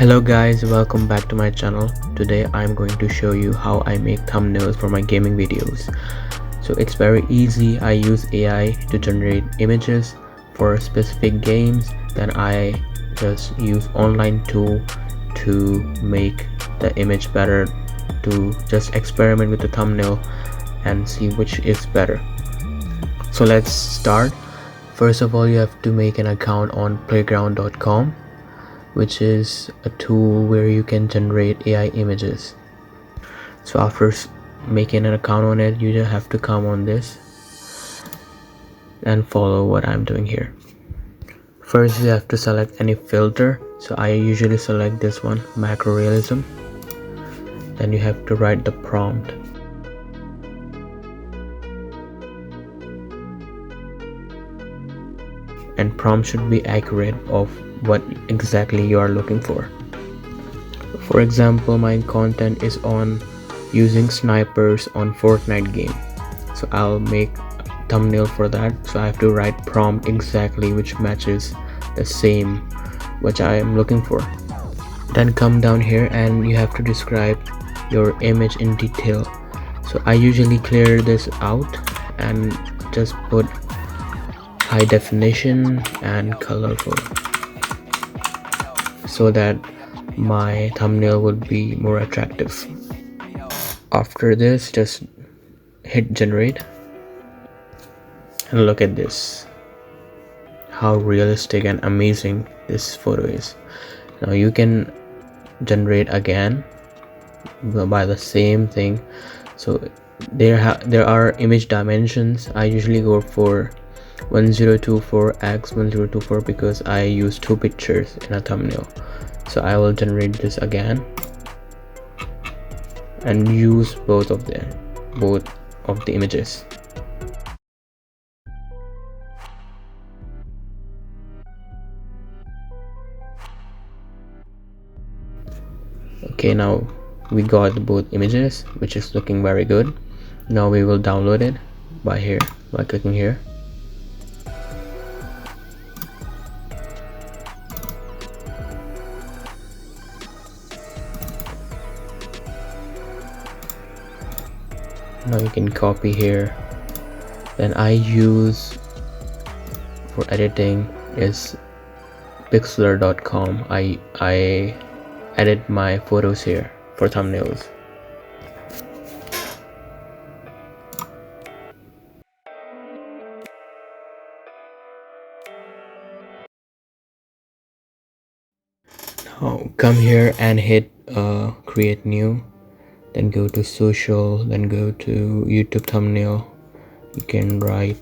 Hello guys, welcome back to my channel. Today I'm going to show you how I make thumbnails for my gaming videos. So it's very easy. I use AI to generate images for specific games. Then I just use online tool to make the image better, to just experiment with the thumbnail and see which is better. So let's start. First of all, you have to make an account on playground.com, which is a tool where you can generate AI images. So after making an account on it, you just have to come on this and follow what I'm doing here. First, you have to select any filter. So I usually select this one, macro realism. Then you have to write the prompt. And prompt should be accurate of what exactly you are looking for. For example, my content is on using snipers on Fortnite game, so I'll make a thumbnail for that. So I have to write prompt exactly which matches the same which I am looking for. Then come down here and you have to describe your image in detail. So I usually clear this out and just put high definition and colorful so that my thumbnail would be more attractive. After this, just hit generate and look at this, how realistic and amazing this photo is. Now you can generate again by the same thing. So there are image dimensions. I usually go for 1024x1024 because I use two pictures in a thumbnail. So I will generate this again and use both of the images. Okay, now we got both images, which is looking very good. Now we will download it by clicking here. Now you can copy here. Then I use for editing is pixlr.com. I edit my photos here for thumbnails. Now come here and hit create new, then go to social, then go to YouTube thumbnail. You can write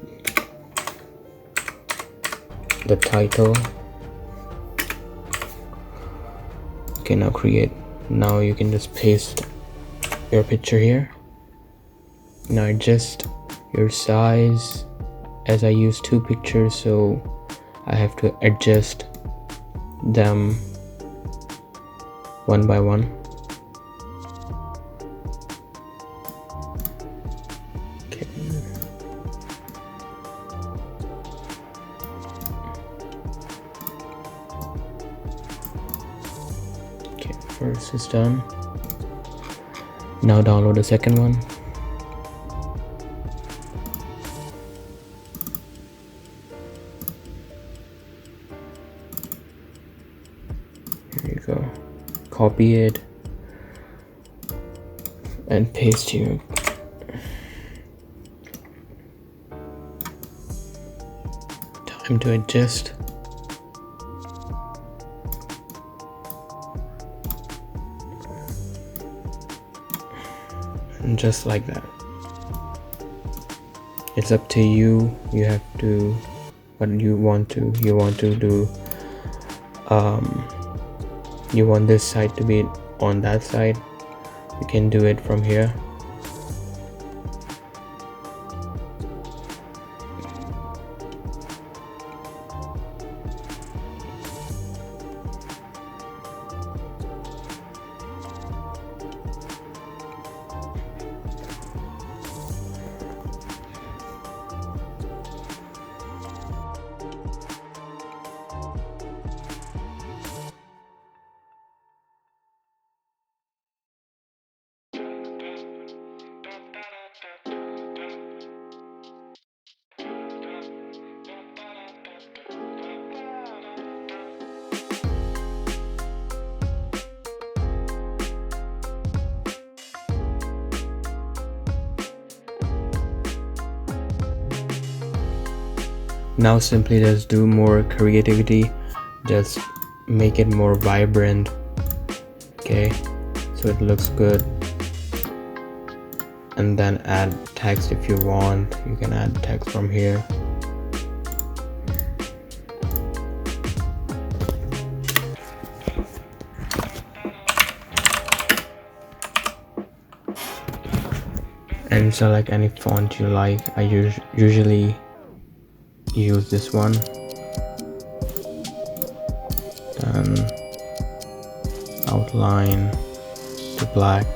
the title. Okay, now create. Now you can just paste your picture here. Now adjust your size. As I use two pictures, so I have to adjust them one by one. Okay. Okay, first is done. Now download the second one. Here you go. Copy it and paste here. Time to adjust. And just like that. It's up to you. You have to what you want to do. You want this side to be on that side, you can do it from here. Now simply just do more creativity, just make it more vibrant. Okay, so it looks good. And then add text if you want. You can add text from here. And select any font you like. I usually use this one. Then outline to black.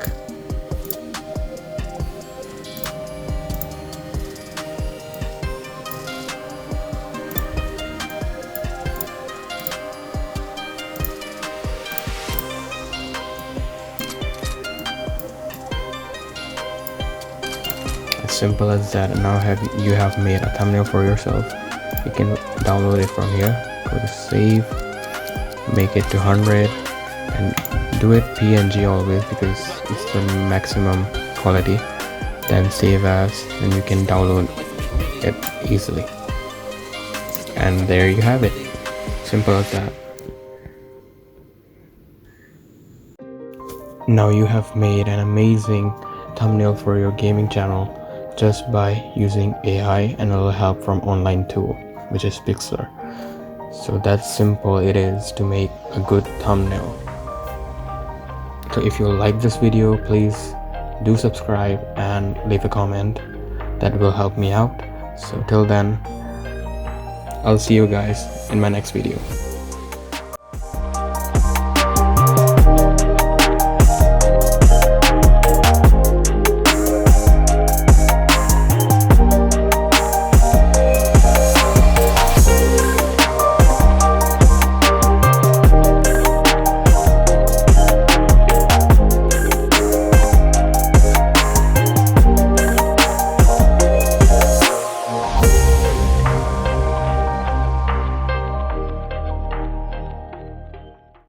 As simple as that. And now you have made a thumbnail for yourself. You can download it from here. Go to save, make it to 100, and do it PNG always because it's the maximum quality. Then save as, and you can download it easily. And there you have it. Simple as that. Now you have made an amazing thumbnail for your gaming channel just by using AI and a little help from online tool, which is Pixlr. So that's simple it is to make a good thumbnail. So if you like this video, please do subscribe and leave a comment. That will help me out. So till then, I'll see you guys in my next video.